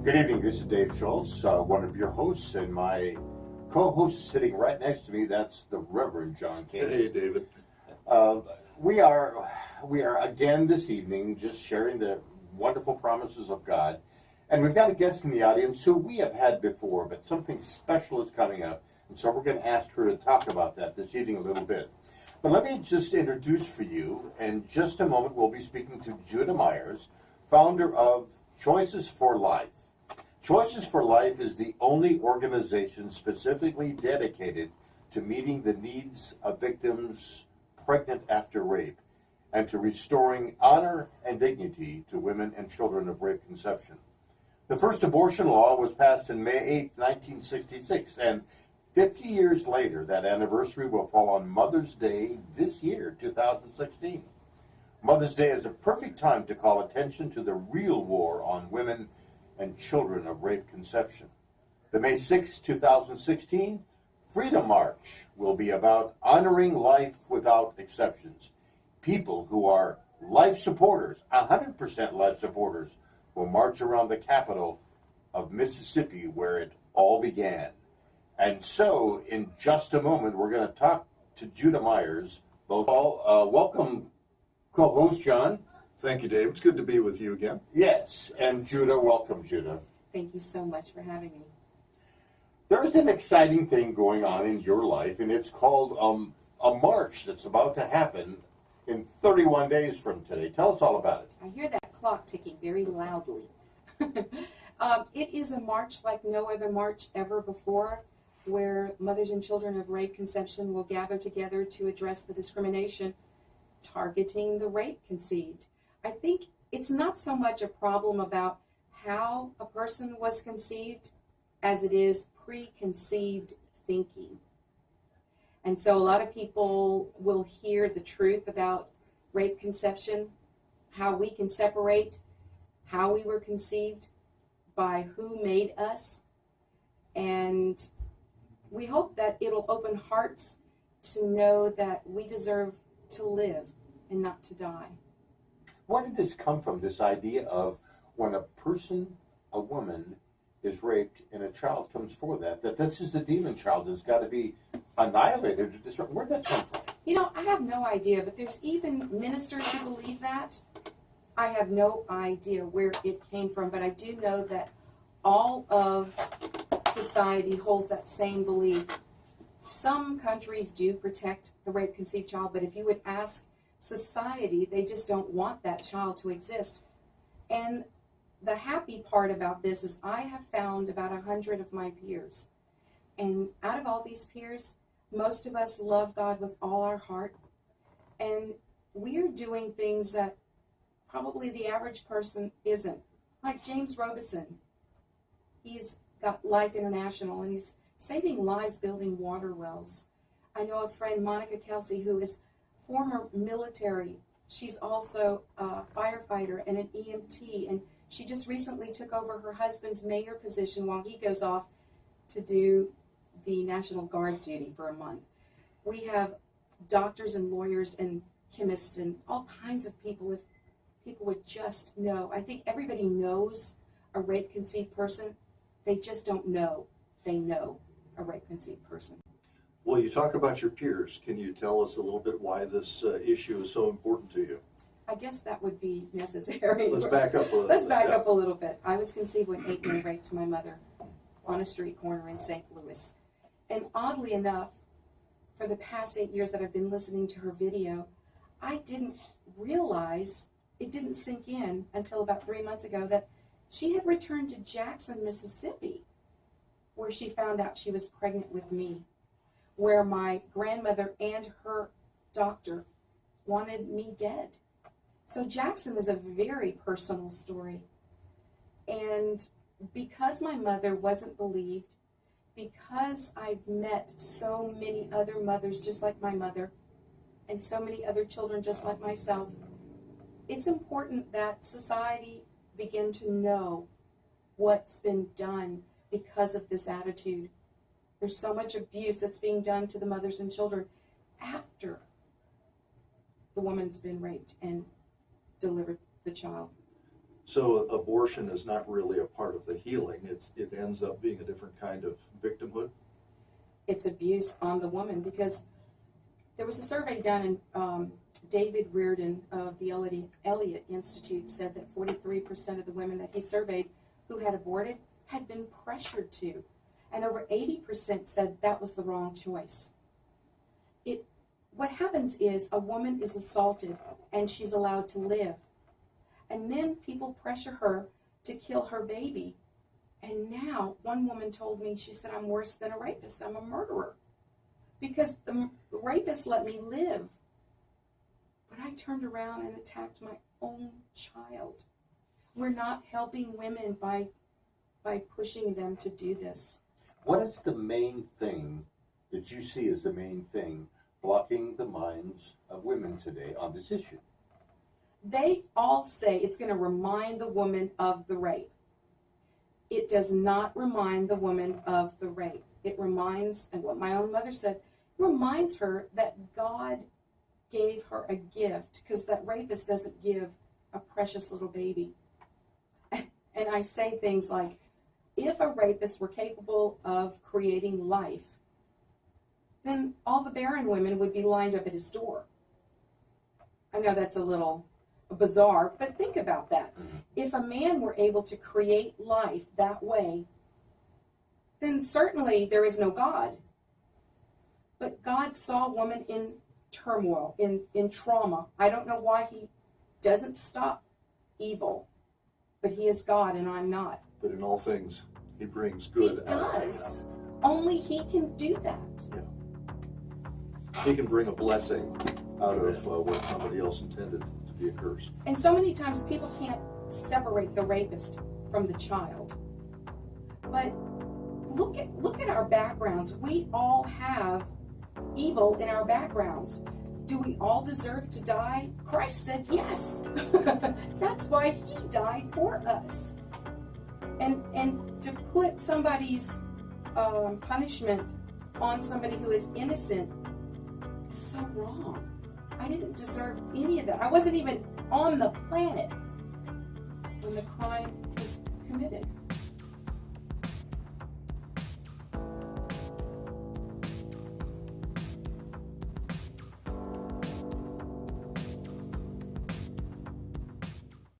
Good evening. This is Dave Schultz, one of your hosts, and my co-host sitting right next to me. That's the Reverend John King. Hey, David. We are again this evening just sharing the wonderful promises of God, and we've got a guest in the audience who we have had before, but something special is coming up, and so we're going to ask her to talk about that this evening a little bit. But let me just introduce for you. In just a moment, we'll be speaking to Juda Myers, founder of Choices for Life. Choices for Life is the only organization specifically dedicated to meeting the needs of victims pregnant after rape and to restoring honor and dignity to women and children of rape conception. The first abortion law was passed in May 8, 1966, and 50 years later, that anniversary will fall on Mother's Day this year, 2016. Mother's Day is a perfect time to call attention to the real war on women and children of rape conception. The May 6, 2016 Freedom March will be about honoring life without exceptions. People who are life supporters, 100% life supporters, will march around the capital of Mississippi where it all began. And so, in just a moment, we're going to talk to Juda Myers. Both all welcome, co-host John. Thank you, Dave. It's good to be with you again. Yes, and Juda, welcome, Juda. Thank you so much for having me. There's an exciting thing going on in your life, and it's called a march that's about to happen in 31 days from today. Tell us all about it. I hear that clock ticking very loudly. It is a march like no other march ever before, where mothers and children of rape conception will gather together to address the discrimination targeting the rape conceived. I think it's not so much a problem about how a person was conceived as it is preconceived thinking. And so a lot of people will hear the truth about rape conception, how we can separate how we were conceived by who made us. And we hope that it'll open hearts to know that we deserve to live and not to die. Where did this come from, this idea of when a person, a woman, is raped and a child comes for that this is the demon child that's got to be annihilated or destroyed? Where did that come from? You know, I have no idea, but there's even ministers who believe that. I have no idea where it came from, but I do know that all of society holds that same belief. Some countries do protect the rape conceived child, but if you would ask society, they just don't want that child to exist. And the happy part about this is I have found about 100 of my peers. And out of all these peers, most of us love God with all our heart. And we are doing things that probably the average person isn't. Like James Robison. He's got Life International, and he's saving lives building water wells. I know a friend, Monica Kelsey, who is former military. She's also a firefighter and an EMT, and she just recently took over her husband's mayor position while he goes off to do the National Guard duty for a month. We have doctors and lawyers and chemists and all kinds of people. If people would just know. I think everybody knows a rape-conceived person. They just don't know they know a rape-conceived person. Well, you talk about your peers. Can you tell us a little bit why this issue is so important to you? I guess that would be necessary. Let's back up a little. Let's back up a little bit. I was conceived when 8 men raped my mother on a street corner in St. Louis. And oddly enough, for the past 8 years that I've been listening to her video, I didn't realize, it didn't sink in until about 3 months ago, that she had returned to Jackson, Mississippi, where she found out she was pregnant with me, where my grandmother and her doctor wanted me dead. So Jackson is a very personal story. And because my mother wasn't believed, because I've met so many other mothers just like my mother, and so many other children just like myself, it's important that society begin to know what's been done because of this attitude. There's so much abuse that's being done to the mothers and children after the woman's been raped and delivered the child. So abortion is not really a part of the healing. It ends up being a different kind of victimhood. It's abuse on the woman, because there was a survey done, and David Reardon of the Elliott Institute said that 43% of the women that he surveyed who had aborted had been pressured to, and over 80% said that was the wrong choice. What happens is a woman is assaulted and she's allowed to live, and then people pressure her to kill her baby. And now one woman told me, she said, I'm worse than a rapist, I'm a murderer, because the rapist let me live, but I turned around and attacked my own child. We're not helping women by pushing them to do this. What is the main thing that you see as the main thing blocking the minds of women today on this issue? They all say it's going to remind the woman of the rape. It does not remind the woman of the rape. It reminds, and what my own mother said, reminds her that God gave her a gift, because that rapist doesn't give a precious little baby. And I say things like, if a rapist were capable of creating life, then all the barren women would be lined up at his door. I know that's a little bizarre, but think about that. If a man were able to create life that way, then certainly there is no God. But God saw woman in turmoil, in trauma. I don't know why he doesn't stop evil, but he is God and I'm not. But in all things, he brings good He out of it. does. Only he can do that. Yeah. He can bring a blessing out of what somebody else intended to be a curse. And so many times people can't separate the rapist from the child. But look at our backgrounds. We all have evil in our backgrounds. Do we all deserve to die? Christ said yes. That's why he died for us. And to put somebody's punishment on somebody who is innocent is so wrong. I didn't deserve any of that. I wasn't even on the planet when the crime was committed.